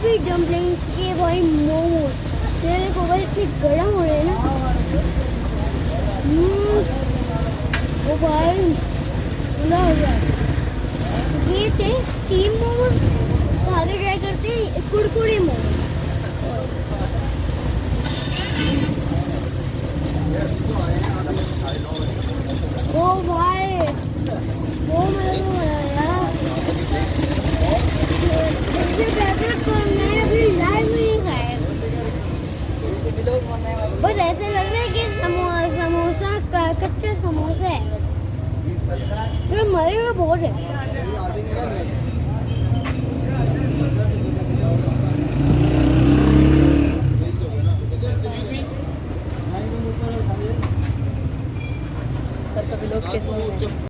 भी डम्पलिंग्स के भाई मोमोज, ये देखो भाई इतने गर्म हो रहे हैं ना। ओ भाई पूरा हो गया। ये थे स्टीम मोमोज, तो आगे ट्राई करते हैं कुरकुरे मोमोज। ओ भाई वो मेरे को बनाया, इससे बेहतर तो मैं अभी लाइव में नहीं खाया। बस ऐसा लग रहा है कि समोसा कच्चा समोसा है, ये मरेगा बहुत है।